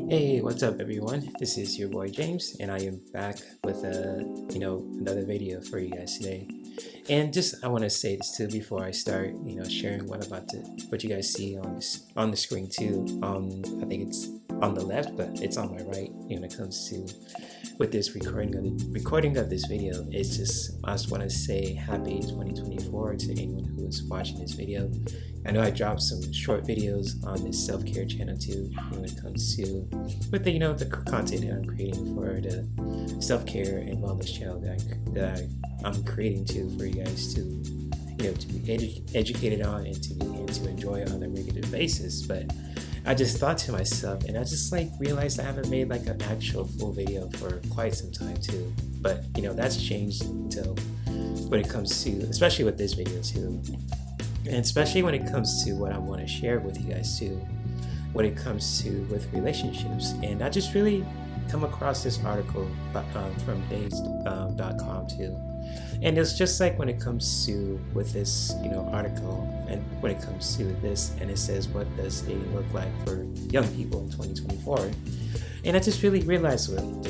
Hey, what's up everyone? This is your boy James and I am back with another video for you guys today. And just I want to say this too before I start, sharing what you guys see on the screen too. I think it's on the left, but it's on my right when it comes to with this recording of this video. It's just I just want to say happy 2024 to anyone who is watching this video. I know I dropped some short videos on this self-care channel too when it comes to with the content that I'm creating for the self-care and wellness channel that I'm creating too for you guys to to be educated on and to enjoy on a regular basis. But I just thought to myself, and I just realized I haven't made an actual full video for quite some time too. But that's changed until when it comes to, especially with this video too, and especially when it comes to what I want to share with you guys too, when it comes to with relationships. And I just really come across this article from days.com too. And it's just when it comes to with this article, and when it comes to this, and it says, what does dating look like for young people in 2024? And I just really realized with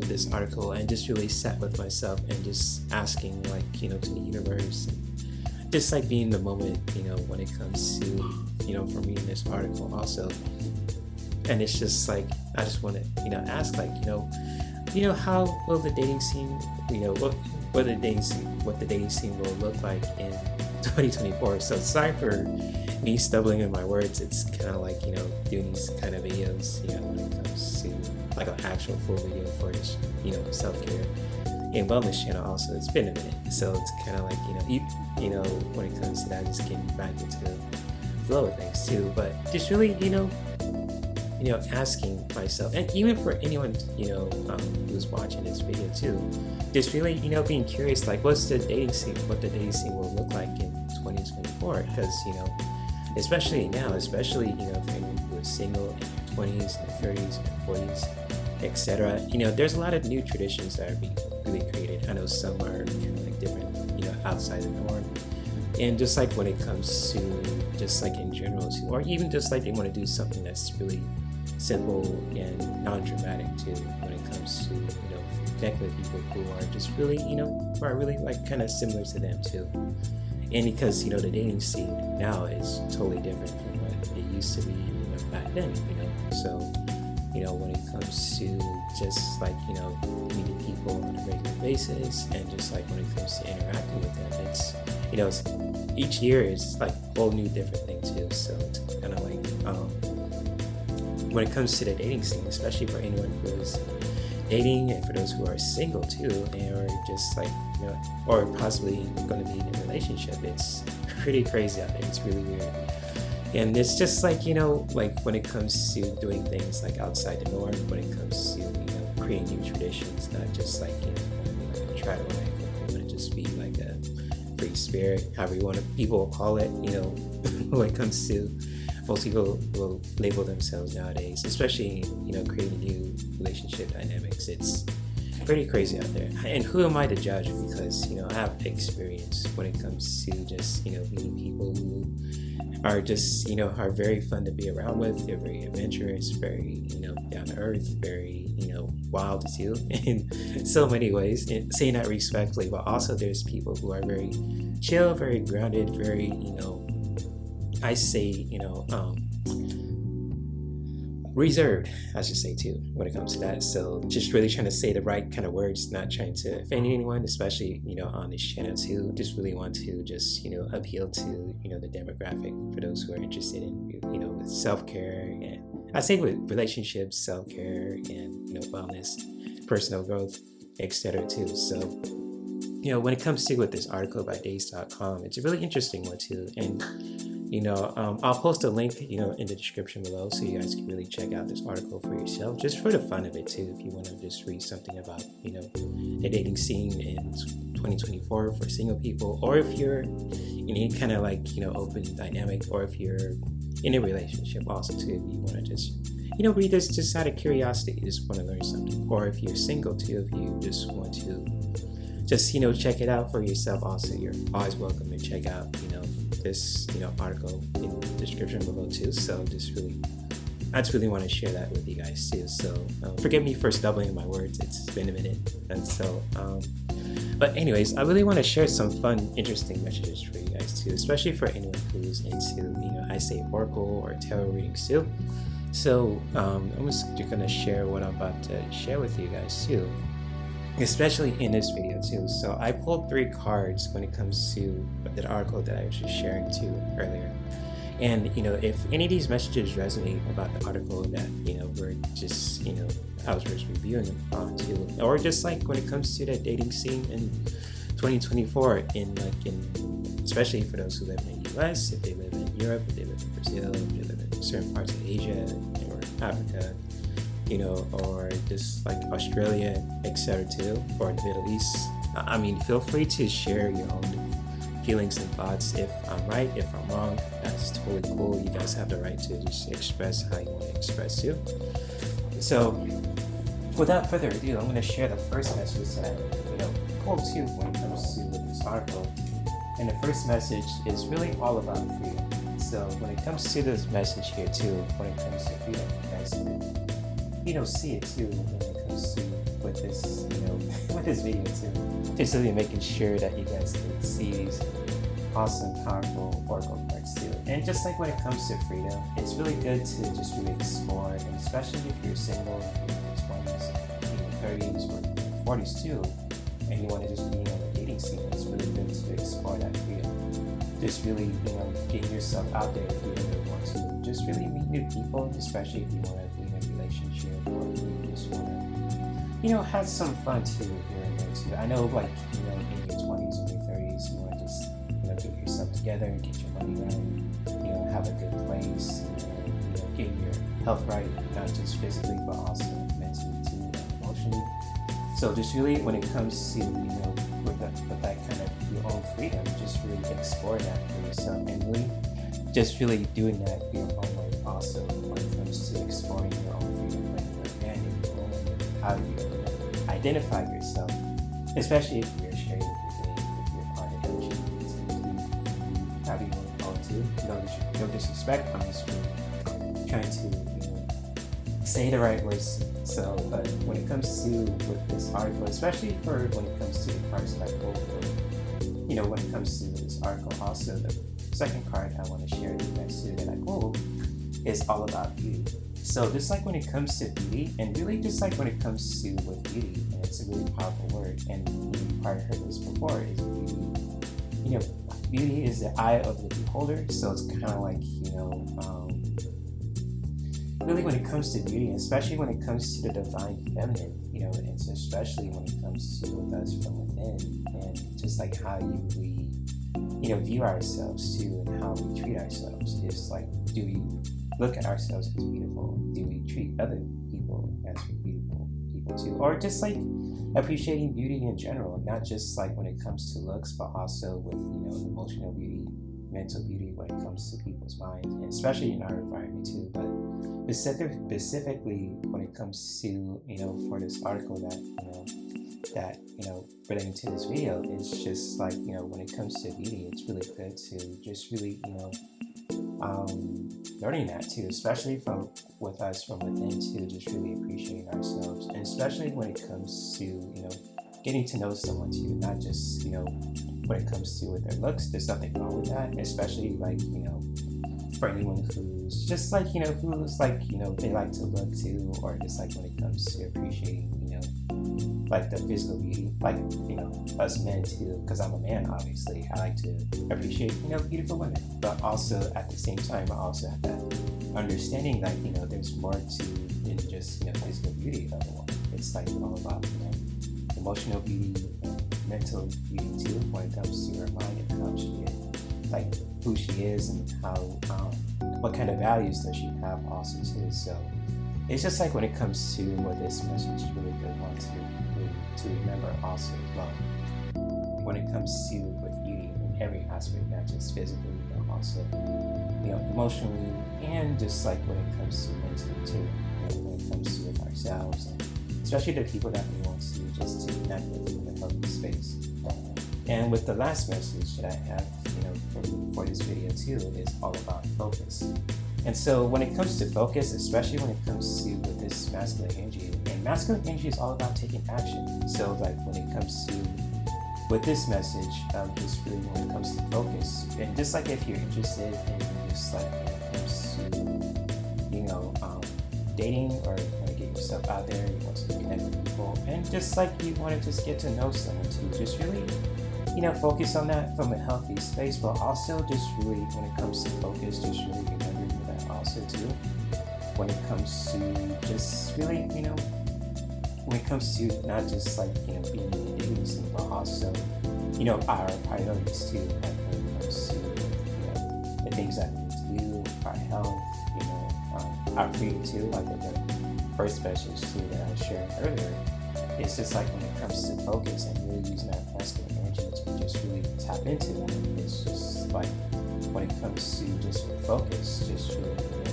this article, and just really sat with myself and just asking to the universe, just being in the moment, when it comes to from reading this article also. And it's just I just want to ask how will the dating scene, what the dating scene will look like in 2024. So sorry for me stumbling in my words. It's kind of doing these kind of videos when it comes to an actual full video for this self-care and wellness channel. Also, it's been a minute, so it's kind of when it comes to that, just getting back into the flow of things too. But just really asking myself, and even for anyone who's watching this video too, just really being curious, what's the dating scene, what the dating scene will look like in 2024. Because especially now, especially for anyone who is single in their 20s and their 30s and their 40s, etc. There's a lot of new traditions that are being really created. I know some are kind of different, outside the norm. And just when it comes to just in general too, or even just they want to do something that's really simple and non-dramatic too, when it comes to connect with people who are just really who are really kind of similar to them too. And because the dating scene now is totally different from what it used to be back then, so when it comes to just meeting people on a regular basis, and just when it comes to interacting with them, it's each year is a whole new different thing too. So it's kind of when it comes to the dating scene, especially for anyone who is dating, and for those who are single too, or just or possibly going to be in a relationship, it's pretty crazy out there. It's really weird. And it's just when it comes to doing things outside the norm, when it comes to creating new traditions, not just a trad life, you want to just be a free spirit, however you want to, people will call it, when it comes to, most people will label themselves nowadays, especially creating new relationship dynamics. It's pretty crazy out there. And who am I to judge? Because I have experience when it comes to just meeting people who are just are very fun to be around with. They're very adventurous, very down to earth, very wild too in so many ways, and saying that respectfully. But also there's people who are very chill, very grounded, very I say reserved, I should say too, when it comes to that. So just really trying to say the right kind of words, not trying to offend anyone, especially on this channel too. Just really want to just appeal to the demographic, for those who are interested in with self-care, and I say with relationships, self-care, and wellness, personal growth, etc. too. So when it comes to with this article by days.com, it's a really interesting one too. And I'll post a link in the description below, so you guys can really check out this article for yourself, just for the fun of it too, if you want to just read something about the dating scene in 2024 for single people, or if you're in any kind of open dynamic, or if you're in a relationship also too, if you want to just read this just out of curiosity, you just want to learn something. Or if you're single too, if you just want to just check it out for yourself also, you're always welcome to check out this article in the description below too. So just really I just really want to share that with you guys too. So forgive me for stumbling my words. It's been a minute, and so. But anyways, I really want to share some fun, interesting messages for you guys too, especially for anyone who's into, I say oracle or tarot readings too. So I'm just gonna share what I'm about to share with you guys too, especially in this video too. So I pulled 3 cards when it comes to the article that I was just sharing too earlier. And if any of these messages resonate about the article that we're just I was just reviewing on too, or just like when it comes to the dating scene in 2024, especially for those who live in the US, if they live in Europe, if they live in Brazil, if they live in certain parts of Asia or Africa, or just like Australia, etc. too, or the Middle East. I mean, feel free to share your own feelings and thoughts. If I'm right, if I'm wrong, that's totally cool. You guys have the right to just express how you want to express too. So without further ado, I'm going to share the first message that I pulled too when it comes to this article. And the first message is really all about freedom. So when it comes to this message here too, when it comes to freedom, you guys can see it too when it comes to with this with this video too. Just really making sure that you guys can see these awesome, powerful oracle cards too. And just like when it comes to freedom, it's really good to just really explore, and especially if you're single, if you're in your 20s, 30s, or 40s too, and you want to just be on the dating scene, it's really good to explore that freedom. Just really, getting yourself out there if you really want to. Just really meet new people, especially if you want to be in a relationship, or if you just want to, have some fun too here and there too. I know, like, in your 20s and your 30s, you want to just, get yourself together and get your money right, have a good place, get your health right, not just physically, but also mentally too, and emotionally. So just really, when it comes to, with that kind of your own freedom, just really explore that for yourself, and really just really doing that your own way also when it comes to exploring your own freedom, like understanding how you identify yourself, especially if you're sharing with your partner, don't you? How do you want to call it too? No disrespect, I'm just really trying to say the right words. So, but when it comes to with this article, especially for when it comes to the cards that I pulled for, when it comes to this article, also the second card I want to share with you guys too that I pulled is all about beauty. So just like when it comes to beauty, and really just like when it comes to with beauty, and it's a really powerful word, and you've probably heard this before, is beauty. Beauty is the eye of the beholder. So it's kind of like, really when it comes to beauty, especially when it comes to the divine feminine, and especially when it comes to with us from within, and just like how we view ourselves too, and how we treat ourselves. It's like, do we look at ourselves as beautiful? Do we treat other people as beautiful people too? Or just like appreciating beauty in general, not just like when it comes to looks, but also with emotional beauty, mental beauty when it comes to people's minds, and especially in our environment too. But specifically when it comes to for this article that relating to this video, it's just like when it comes to beauty, it's really good to just really learning that too, especially with us from within too, just really appreciating ourselves, and especially when it comes to getting to know someone too, not just when it comes to with their looks. There's nothing wrong with that, especially like for anyone who's just like who's like they like to look too, or just like when it comes to appreciating like the physical beauty, like us men too, because I'm a man, obviously I like to appreciate beautiful women, but also at the same time I also have that understanding that there's more to than just physical beauty of a woman. It's like all about emotional beauty and mental beauty too, when it comes to her mind and how she is, like who she is, and how what kind of values does she have also too. So it's just like when it comes to what this message is really good one to remember also as well, when it comes to with beauty in every aspect, not just physically, but also emotionally, and just like when it comes to mentally too, when it comes to with ourselves, and especially the people that we want to just to connect with in a healthy space. And with the last message that I have for this video too is all about focus. And so when it comes to focus, especially when it comes to with this masculine energy, and masculine energy is all about taking action. So like when it comes to with this message, just really when it comes to focus, and just like if you're interested in just like when it comes to, you know, dating, or you want to get yourself out there, you want to connect with people, and just like you want to just get to know someone too, just really, you know, focus on that from a healthy space, but also just really when it comes to focus, just really remember that also too, when it comes to just really, you know, when it comes to not just like, you know, being in the dating scene, but also, you know, our priorities too, like when it comes to, you know, the things that we need to do, our health, you know, our freedom too, like with the first message too that I shared earlier. It's just like when it comes to focus and really using that masculine energy to just really tap into that. It's just like when it comes to just focus, just really, you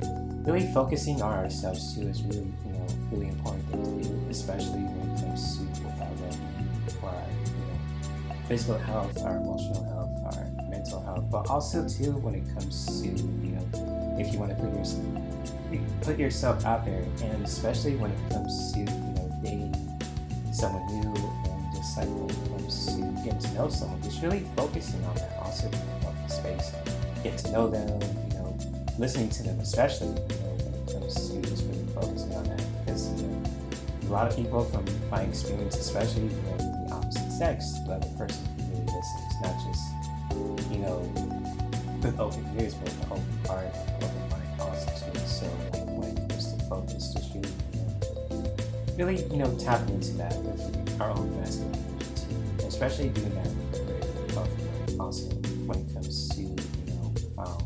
know, really focusing on ourselves too is really, you know, really important thing to do, especially when it comes to with our well-being, for our, you know, physical health, our emotional health, our mental health, but also too when it comes to, you know, if you want to put yourself out there, and especially when it comes to, you know, dating someone new, and just like when it comes to getting to know someone, just really focusing on that also in a healthy space, get to know them, you know, listening to them, especially, you know, when it comes to just really focusing on that, because, you know, a lot of people from my experience, especially, you know, the opposite sex, the other person can really listen. It's not just, you know, with open ears, but with open heart, open mind also too. So like when it comes to focus, just really, really, you know, tapping into that with our own masculine energy too, especially doing that very healthy. Also when it comes to, you know,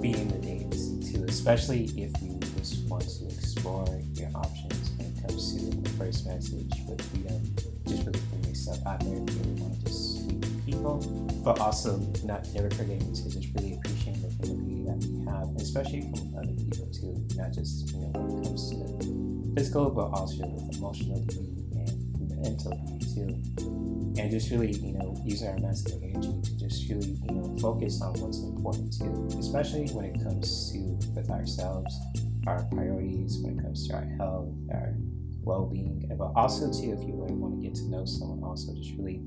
being in the dating scene too, especially if you just want to explore your options when it comes to the first message with freedom, just really putting yourself out there if you really want to just meet people, but also never forgetting to just really appreciate the beauty that we have, especially from other people too, not just, you know, when it comes to the physical, but also with emotional beauty and mental beauty too. And just really, you know, using our masculine energy to just really, you know, focus on what's important too, especially when it comes to with ourselves, our priorities, when it comes to our health, our well-being, but also too, if you really want to get to know someone, also just really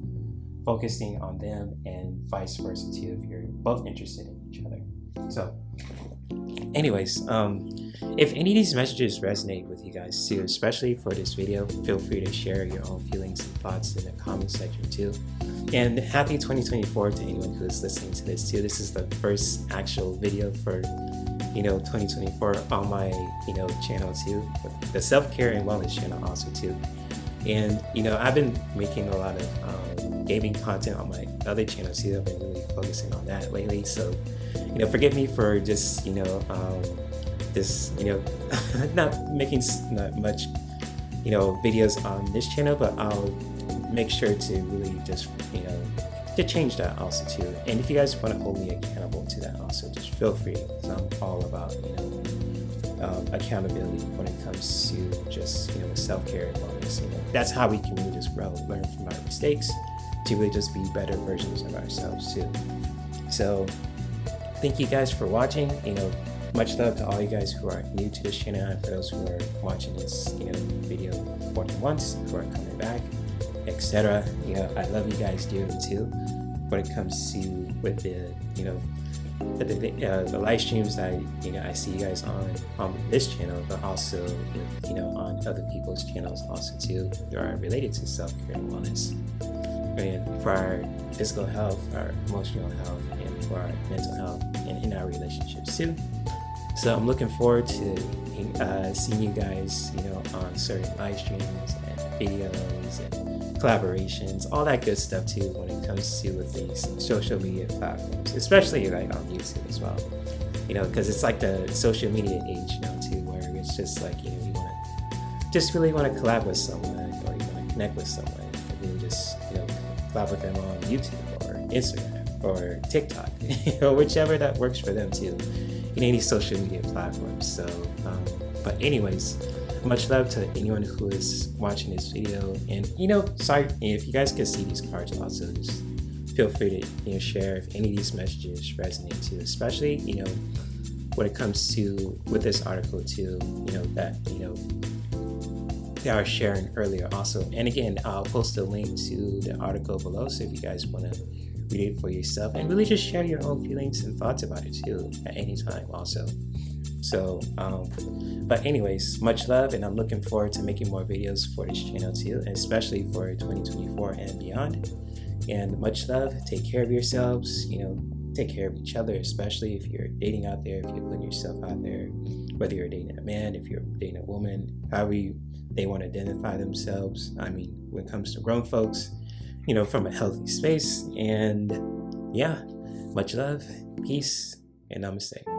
focusing on them, and vice versa too, if you're both interested in each other. So anyways, if any of these messages resonate with you guys too, especially for this video, feel free to share your own feelings and thoughts in the comment section too. And happy 2024 to anyone who is listening to this too. This is the first actual video for, you know, 2024 on my, you know, channel too, the self-care and wellness channel also too. And, you know, I've been making a lot of gaming content on my other channels too. I've been really focusing on that lately. So, you know, forgive me for just, you know, this, you know, not making not much, you know, videos on this channel, but I'll make sure to really just, you know, to change that also too. And if you guys want to hold me accountable to that also, just feel free, because I'm all about, you know, accountability when it comes to just, you know, self-care and wellness. You know, that's how we can really just grow, learn from our mistakes to really just be better versions of ourselves too. So thank you guys for watching. You know, much love to all you guys who are new to this channel, and for those who are watching this, you know, video more than once, who are coming back, etc. You know, I love you guys dearly too. When it comes to with the, you know, the live streams that I see you guys on this channel, but also with, you know, on other people's channels also too, that are related to self-care and wellness, and for our physical health, our emotional health, and for our mental health, and in our relationships too. So I'm looking forward to seeing you guys, you know, on certain live streams and videos and collaborations, all that good stuff too, when it comes to with these social media platforms, especially like on YouTube as well. You know, because it's like the social media age now too, where it's just like, you know, you want to just really want to collab with someone, or you want to connect with someone, and really just, you know, collab with them on YouTube or Instagram or TikTok, you know, whichever that works for them too, in any social media platforms. So, but anyways, much love to anyone who is watching this video. And, you know, sorry if you guys can see these cards also, just feel free to, you know, share if any of these messages resonate too, especially, you know, when it comes to with this article too, that they are sharing earlier also. And again, I'll post a link to the article below, so if you guys want to read it for yourself and really just share your own feelings and thoughts about it too at any time also. So but anyways, much love, and I'm looking forward to making more videos for this channel too, especially for 2024 and beyond. And much love. Take care of yourselves, take care of each other, especially if you're dating out there, if you're putting yourself out there, whether you're dating a man, if you're dating a woman, however they want to identify themselves. I mean, when it comes to grown folks, from a healthy space. And yeah, much love, peace, and namaste.